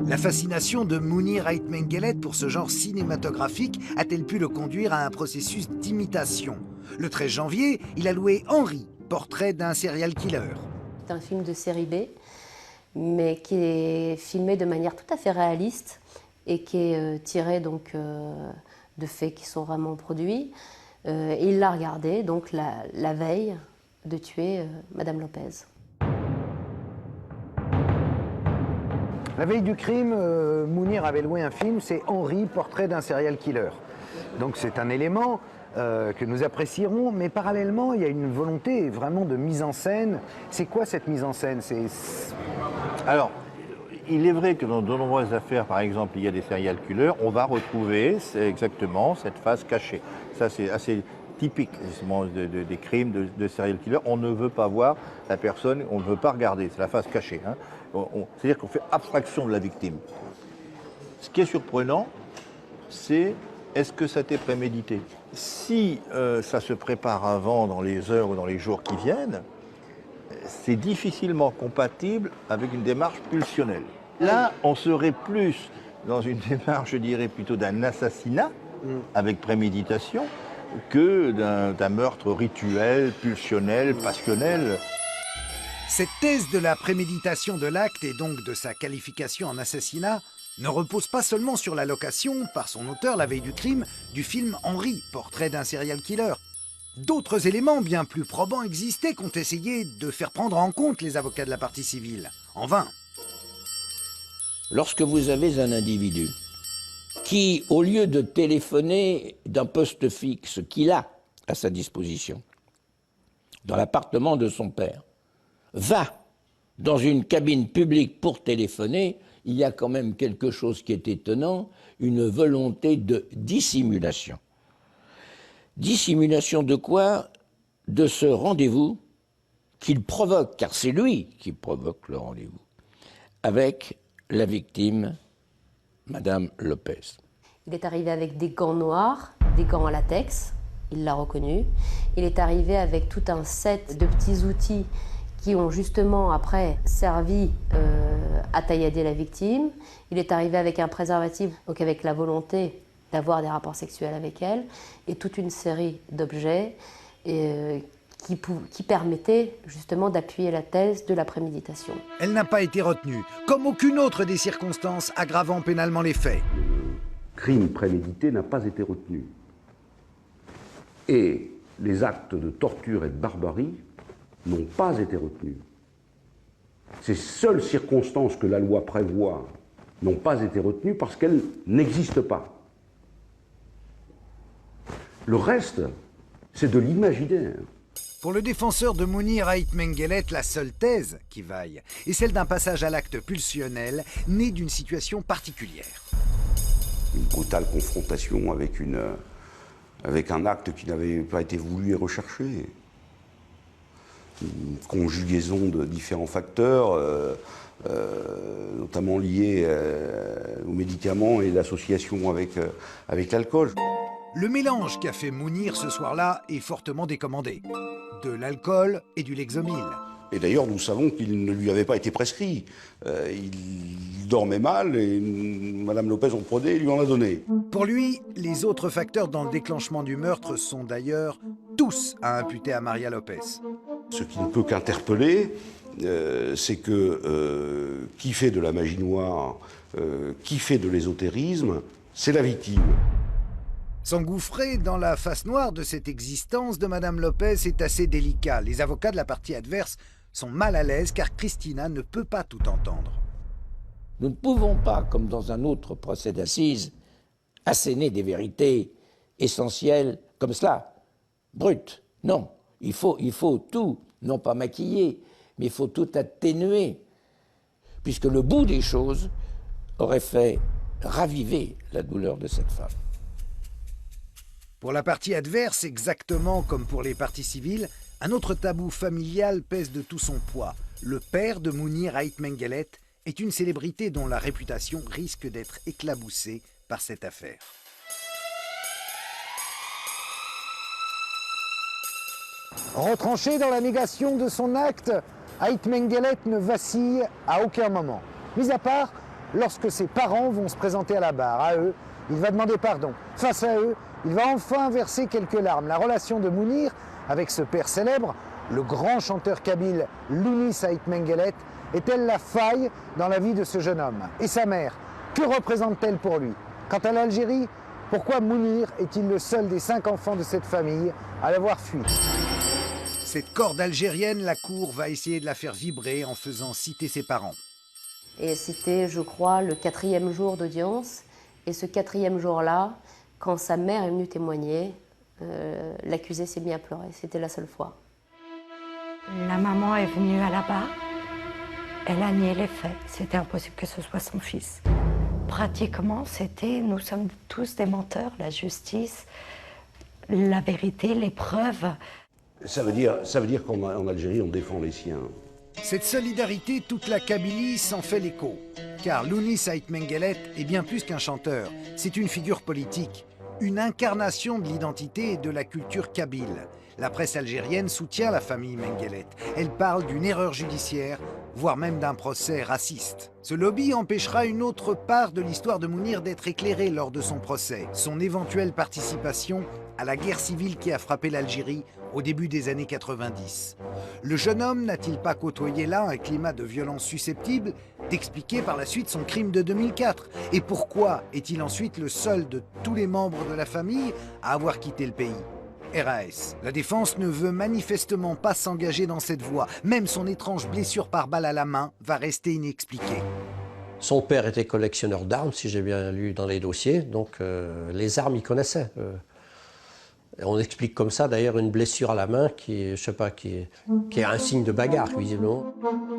La fascination de Mounir Ait Menguellet pour ce genre cinématographique a-t-elle pu le conduire à un processus d'imitation ? Le 13 janvier, il a loué Henri, portrait d'un serial killer. C'est un film de série B, mais qui est filmé de manière tout à fait réaliste et qui est tiré donc, de faits qui sont vraiment produits. Et il l'a regardé donc la veille de tuer Madame Lopez. La veille du crime, Mounir avait loué un film, c'est Henri, portrait d'un serial killer. Donc c'est un élément que nous apprécierons, mais parallèlement, il y a une volonté vraiment de mise en scène. C'est quoi cette mise en scène ? Alors, il est vrai que dans de nombreuses affaires, par exemple, il y a des serial killers, on va retrouver exactement cette face cachée. Ça, c'est assez typique justement, des crimes de serial killer. On ne veut pas voir la personne, on ne veut pas regarder, c'est la face cachée. Hein. C'est-à-dire qu'on fait abstraction de la victime. Ce qui est surprenant, c'est est-ce que ça a été prémédité ? Si ça se prépare avant, dans les heures ou dans les jours qui viennent, c'est difficilement compatible avec une démarche pulsionnelle. Là, on serait plus dans une démarche, je dirais, plutôt d'un assassinat avec préméditation que d'un meurtre rituel, pulsionnel, passionnel. Cette thèse de la préméditation de l'acte et donc de sa qualification en assassinat ne repose pas seulement sur la location, par son auteur la veille du crime, du film Henri, portrait d'un serial killer. D'autres éléments bien plus probants existaient qu'ont essayé de faire prendre en compte les avocats de la partie civile. En vain. Lorsque vous avez un individu qui, au lieu de téléphoner d'un poste fixe qu'il a à sa disposition, dans l'appartement de son père, va dans une cabine publique pour téléphoner, il y a quand même quelque chose qui est étonnant, une volonté de dissimulation. Dissimulation de quoi ? De ce rendez-vous qu'il provoque, car c'est lui qui provoque le rendez-vous, avec la victime, Madame Lopez. Il est arrivé avec des gants noirs, des gants à latex, il l'a reconnu. Il est arrivé avec tout un set de petits outils qui ont justement après servi à taillader la victime. Il est arrivé avec un préservatif, donc avec la volonté d'avoir des rapports sexuels avec elle, et toute une série d'objets qui permettaient justement d'appuyer la thèse de la préméditation. Elle n'a pas été retenue, comme aucune autre des circonstances aggravant pénalement les faits. Le crime prémédité n'a pas été retenu. Et les actes de torture et de barbarie n'ont pas été retenus. Ces seules circonstances que la loi prévoit n'ont pas été retenues parce qu'elles n'existent pas. Le reste, c'est de l'imaginaire. Pour le défenseur de Mounir Ait Menguellet, la seule thèse qui vaille est celle d'un passage à l'acte pulsionnel né d'une situation particulière. Une brutale confrontation avec un acte qui n'avait pas été voulu et recherché. Une conjugaison de différents facteurs, notamment liés aux médicaments et l'association avec l'alcool. Le mélange qu'a fait Mounir ce soir-là est fortement décommandé. De l'alcool et du Lexomil. Et d'ailleurs, nous savons qu'il ne lui avait pas été prescrit. Il dormait mal et Madame Lopez en prenait et lui en a donné. Pour lui, les autres facteurs dans le déclenchement du meurtre sont d'ailleurs tous à imputer à Maria Lopez. Ce qui ne peut qu'interpeller, c'est que qui fait de la magie noire, qui fait de l'ésotérisme, c'est la victime. S'engouffrer dans la face noire de cette existence de Madame Lopez est assez délicat. Les avocats de la partie adverse sont mal à l'aise car Christina ne peut pas tout entendre. Nous ne pouvons pas, comme dans un autre procès d'assises, asséner des vérités essentielles comme cela, brutes. Non, il faut tout, non pas maquiller, mais il faut tout atténuer, puisque le bout des choses aurait fait raviver la douleur de cette femme. Pour la partie adverse, exactement comme pour les parties civiles, un autre tabou familial pèse de tout son poids. Le père de Mounir Ait Menguellet est une célébrité dont la réputation risque d'être éclaboussée par cette affaire. Retranché dans la négation de son acte, Ait Menguellet ne vacille à aucun moment. Mis à part lorsque ses parents vont se présenter à la barre. À eux, il va demander pardon. Face à eux, il va enfin verser quelques larmes. La relation de Mounir avec ce père célèbre, le grand chanteur kabyle Lounis Ait Menguellet, est-elle la faille dans la vie de ce jeune homme? Et sa mère, que représente-t-elle pour lui? Quant à l'Algérie, pourquoi Mounir est-il le seul des 5 enfants de cette famille à l'avoir fui? Cette corde algérienne, la cour va essayer de la faire vibrer en faisant citer ses parents. Et c'était, je crois, le 4e jour d'audience. Et ce 4e jour-là, quand sa mère est venue témoigner, l'accusé s'est mis à pleurer. C'était la seule fois. La maman est venue à la barre. Elle a nié les faits. C'était impossible que ce soit son fils. Pratiquement, nous sommes tous des menteurs, la justice, la vérité, les preuves. Ça veut dire qu'en Algérie, on défend les siens. Cette solidarité, toute la Kabylie s'en fait l'écho. Car Lounis Ait Menguellet est bien plus qu'un chanteur. C'est une figure politique, une incarnation de l'identité et de la culture kabyle. La presse algérienne soutient la famille Menguellet. Elle parle d'une erreur judiciaire, voire même d'un procès raciste. Ce lobby empêchera une autre part de l'histoire de Mounir d'être éclairée lors de son procès. Son éventuelle participation à la guerre civile qui a frappé l'Algérie au début des années 90. Le jeune homme n'a-t-il pas côtoyé là un climat de violence susceptible d'expliquer par la suite son crime de 2004? Et pourquoi est-il ensuite le seul de tous les membres de la famille à avoir quitté le pays? RAS. La défense ne veut manifestement pas s'engager dans cette voie. Même son étrange blessure par balle à la main va rester inexpliquée. Son père était collectionneur d'armes, si j'ai bien lu dans les dossiers, donc les armes, il connaissait. On explique comme ça, d'ailleurs, une blessure à la main qui est un signe de bagarre, visiblement.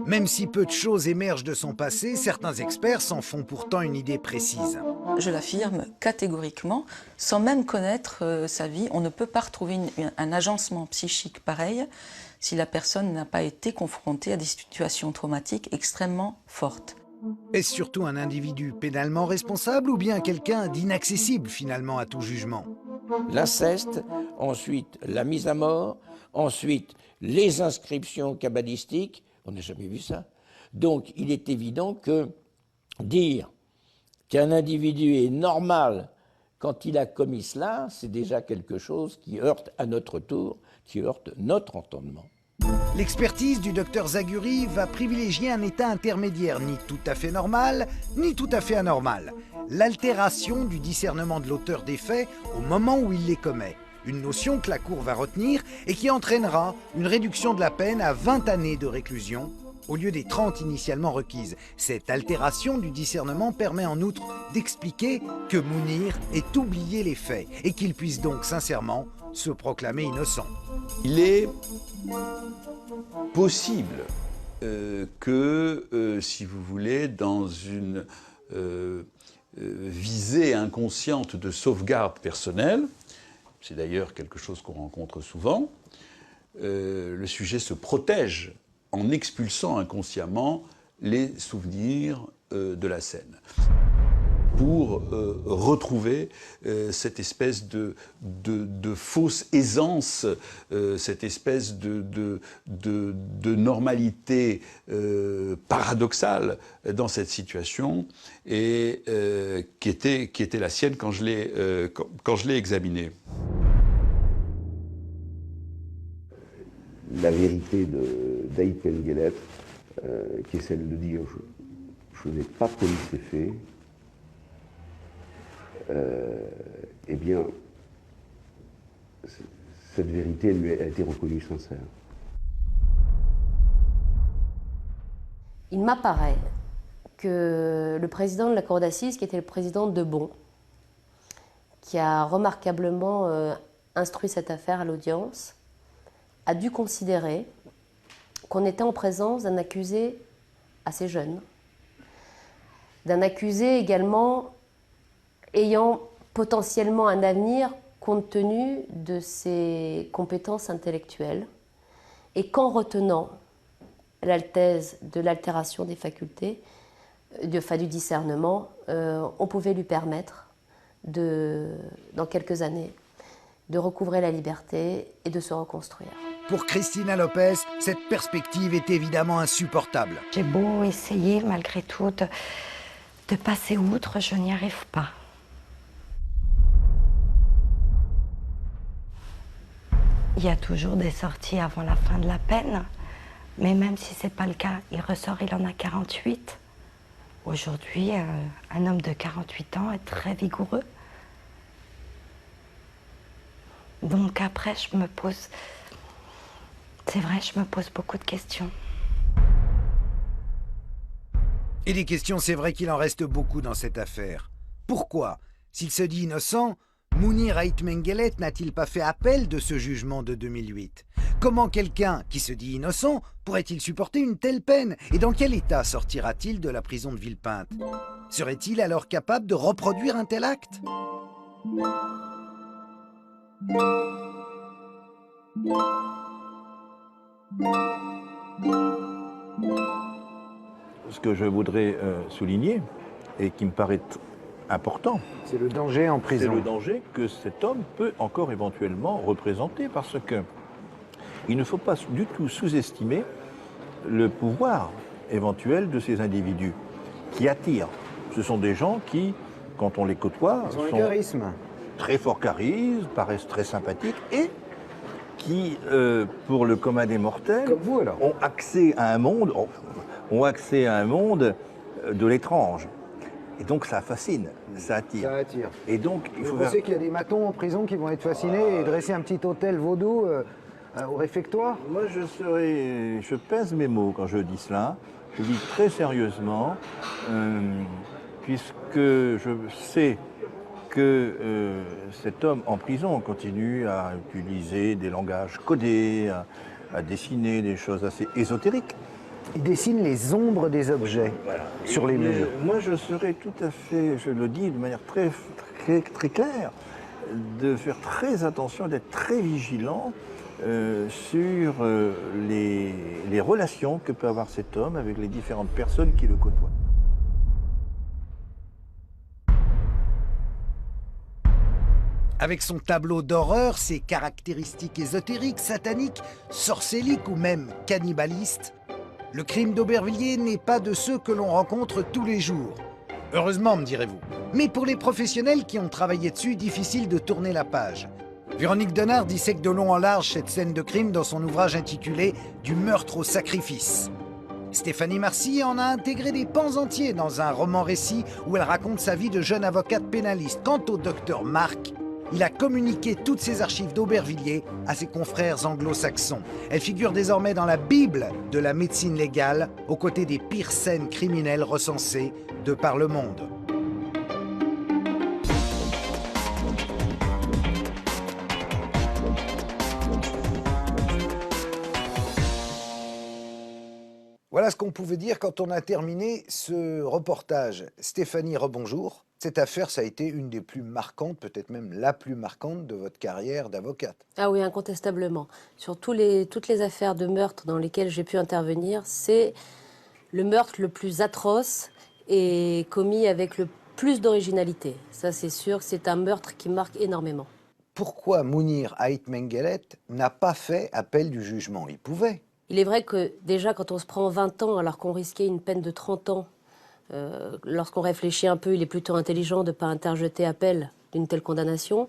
Même si peu de choses émergent de son passé, certains experts s'en font pourtant une idée précise. Je l'affirme catégoriquement, sans même connaître sa vie, on ne peut pas retrouver un agencement psychique pareil si la personne n'a pas été confrontée à des situations traumatiques extrêmement fortes. Est-ce surtout un individu pénalement responsable ou bien quelqu'un d'inaccessible finalement à tout jugement? L'inceste, ensuite la mise à mort, ensuite les inscriptions kabbalistiques, on n'a jamais vu ça. Donc il est évident que dire qu'un individu est normal quand il a commis cela, c'est déjà quelque chose qui heurte à notre tour, qui heurte notre entendement. L'expertise du docteur Zaguri va privilégier un état intermédiaire, ni tout à fait normal, ni tout à fait anormal. L'altération du discernement de l'auteur des faits au moment où il les commet. Une notion que la Cour va retenir et qui entraînera une réduction de la peine à 20 années de réclusion au lieu des 30 initialement requises. Cette altération du discernement permet en outre d'expliquer que Mounir ait oublié les faits et qu'il puisse donc sincèrement se proclamer innocent. Il est possible que, si vous voulez, dans une visée inconsciente de sauvegarde personnelle, c'est d'ailleurs quelque chose qu'on rencontre souvent, le sujet se protège en expulsant inconsciemment les souvenirs de la scène, pour retrouver cette espèce de fausse aisance, cette espèce de normalité paradoxale dans cette situation, et qui était la sienne quand je l'ai examinée. la vérité d'Ait Mengele, qui est celle de dire je n'ai pas commis ces faits, eh bien, cette vérité, elle lui a été reconnue sincère. Il m'apparaît que le président de la cour d'assises, qui était le président Debon, qui a remarquablement instruit cette affaire à l'audience, a dû considérer qu'on était en présence d'un accusé assez jeune, d'un accusé également ayant potentiellement un avenir compte tenu de ses compétences intellectuelles, et qu'en retenant l'althèse de l'altération des facultés, du discernement, on pouvait lui permettre, dans quelques années, de recouvrer la liberté et de se reconstruire. Pour Cristina Lopez, cette perspective est évidemment insupportable. J'ai beau essayer, malgré tout, de passer outre, je n'y arrive pas. Il y a toujours des sorties avant la fin de la peine, mais même si ce n'est pas le cas, il ressort, il en a 48. Aujourd'hui, un homme de 48 ans est très vigoureux. Donc après, c'est vrai, je me pose beaucoup de questions. Et des questions, c'est vrai qu'il en reste beaucoup dans cette affaire. Pourquoi, s'il se dit innocent, Mounir Ait Mengele n'a-t-il pas fait appel de ce jugement de 2008? Comment quelqu'un qui se dit innocent pourrait-il supporter une telle peine? Et dans quel état sortira-t-il de la prison de Villepinte? Serait-il alors capable de reproduire un tel acte? Ce que je voudrais souligner, et qui me paraît important, c'est le danger en prison. C'est le danger que cet homme peut encore éventuellement représenter, parce que il ne faut pas du tout sous-estimer le pouvoir éventuel de ces individus qui attirent. Ce sont des gens qui, quand on les côtoie, sont charisme. Très fort charisme, paraissent très sympathiques et qui, pour le commun des mortels, comme vous, alors, ont accès à un monde de l'étrange. Et donc ça fascine, ça attire. Ça attire. Et donc, vous pensez qu'il y a des matons en prison qui vont être fascinés et dresser un petit hôtel vaudou au réfectoire? Moi, je pèse mes mots quand je dis cela. Je dis très sérieusement, puisque je sais que cet homme en prison continue à utiliser des langages codés, à dessiner des choses assez ésotériques. Il dessine les ombres des objets sur les murs. Moi, je serais tout à fait, je le dis de manière très claire, de faire très attention, d'être très vigilant sur les relations que peut avoir cet homme avec les différentes personnes qui le côtoient. Avec son tableau d'horreur, ses caractéristiques ésotériques, sataniques, sorcelliques ou même cannibalistes, le crime d'Aubervilliers n'est pas de ceux que l'on rencontre tous les jours. Heureusement, me direz-vous. Mais pour les professionnels qui ont travaillé dessus, difficile de tourner la page. Véronique Denard dissèque de long en large cette scène de crime dans son ouvrage intitulé « Du meurtre au sacrifice ». Stéphanie Marcy en a intégré des pans entiers dans un roman-récit où elle raconte sa vie de jeune avocate pénaliste. Quant au docteur Marc, il a communiqué toutes ses archives d'Aubervilliers à ses confrères anglo-saxons. Elle figure désormais dans la Bible de la médecine légale, aux côtés des pires scènes criminelles recensées de par le monde. Voilà ce qu'on pouvait dire quand on a terminé ce reportage. Stéphanie, rebonjour. Cette affaire, ça a été une des plus marquantes, peut-être même la plus marquante de votre carrière d'avocate. Ah oui, incontestablement. Sur toutes les affaires de meurtre dans lesquelles j'ai pu intervenir, c'est le meurtre le plus atroce et commis avec le plus d'originalité. Ça, c'est sûr, c'est un meurtre qui marque énormément. Pourquoi Mounir Ait Mengele n'a pas fait appel du jugement? Il pouvait. Il est vrai que déjà, quand on se prend 20 ans alors qu'on risquait une peine de 30 ans, lorsqu'on réfléchit un peu, il est plutôt intelligent de ne pas interjeter appel d'une telle condamnation.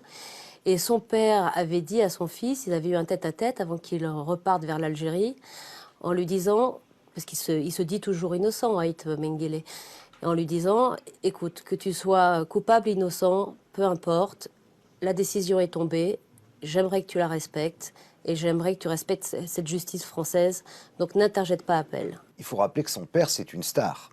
Et son père avait dit à son fils, ils avaient eu un tête-à-tête avant qu'il reparte vers l'Algérie, en lui disant, parce qu'il se dit toujours innocent, Haït Mengele, en lui disant, écoute, que tu sois coupable, innocent, peu importe, la décision est tombée, j'aimerais que tu la respectes, et j'aimerais que tu respectes cette justice française, donc n'interjette pas appel. Il faut rappeler que son père, c'est une star.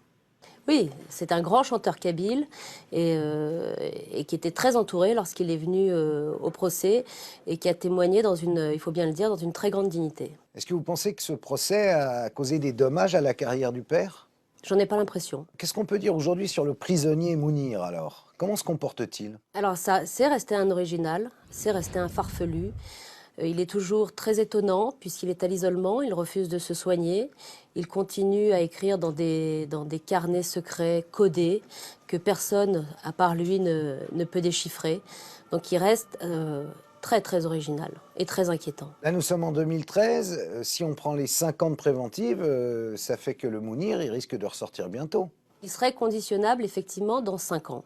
Oui, c'est un grand chanteur kabyle et qui était très entouré lorsqu'il est venu au procès et qui a témoigné dans une, il faut bien le dire, dans une très grande dignité. Est-ce que vous pensez que ce procès a causé des dommages à la carrière du père? J'en ai pas l'impression. Qu'est-ce qu'on peut dire aujourd'hui sur le prisonnier Mounir alors? Comment se comporte-t-il? Alors ça, c'est resté un original, c'est resté un farfelu. Il est toujours très étonnant puisqu'il est à l'isolement, il refuse de se soigner. Il continue à écrire dans des carnets secrets codés que personne, à part lui, ne peut déchiffrer. Donc il reste très très original et très inquiétant. Là, nous sommes en 2013. Si on prend les 5 ans de préventive, ça fait que le Mounir, il risque de ressortir bientôt. Il serait conditionnable effectivement dans 5 ans.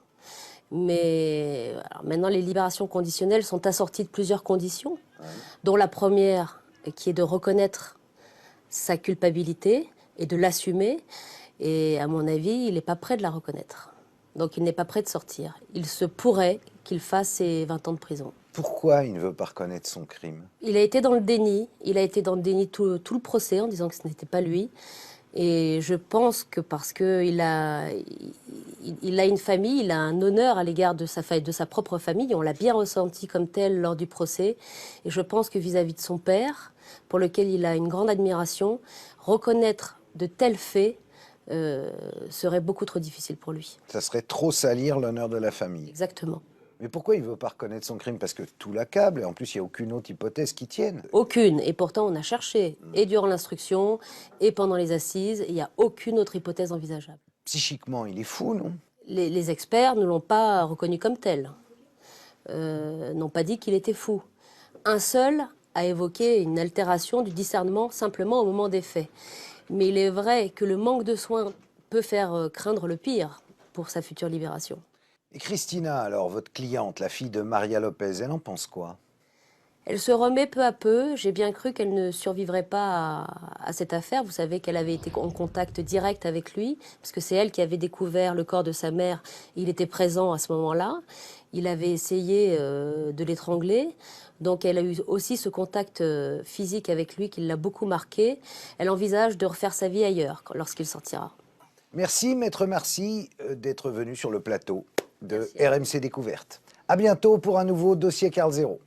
Mais alors maintenant, les libérations conditionnelles sont assorties de plusieurs conditions, dont la première qui est de reconnaître sa culpabilité et de l'assumer. Et à mon avis, il n'est pas prêt de la reconnaître. Donc il n'est pas prêt de sortir. Il se pourrait qu'il fasse ses 20 ans de prison. Pourquoi il ne veut pas reconnaître son crime? Il a été dans le déni. Il a été dans le déni tout le procès en disant que ce n'était pas lui. Et je pense que parce qu'il a une famille, il a un honneur à l'égard de sa propre famille. On l'a bien ressenti comme tel lors du procès. Et je pense que vis-à-vis de son père, pour lequel il a une grande admiration, reconnaître de tels faits serait beaucoup trop difficile pour lui. Ça serait trop salir l'honneur de la famille. Exactement. Mais pourquoi il ne veut pas reconnaître son crime? Parce que tout l'accable, et en plus, il n'y a aucune autre hypothèse qui tienne. Aucune. Et pourtant, on a cherché, et durant l'instruction, et pendant les assises, il n'y a aucune autre hypothèse envisageable. Psychiquement, il est fou, non? Les experts ne l'ont pas reconnu comme tel, n'ont pas dit qu'il était fou. Un seul a évoqué une altération du discernement simplement au moment des faits. Mais il est vrai que le manque de soins peut faire craindre le pire pour sa future libération. Et Christina, alors, votre cliente, la fille de Maria Lopez, elle en pense quoi? Elle se remet peu à peu. J'ai bien cru qu'elle ne survivrait pas à cette affaire. Vous savez qu'elle avait été en contact direct avec lui, parce que c'est elle qui avait découvert le corps de sa mère. Il était présent à ce moment-là. Il avait essayé de l'étrangler. Donc elle a eu aussi ce contact physique avec lui qui l'a beaucoup marqué. Elle envisage de refaire sa vie ailleurs lorsqu'il sortira. Merci, Maître Marcy, d'être venu sur le plateau de RMC Découverte. À bientôt pour un nouveau dossier Carl Zéro.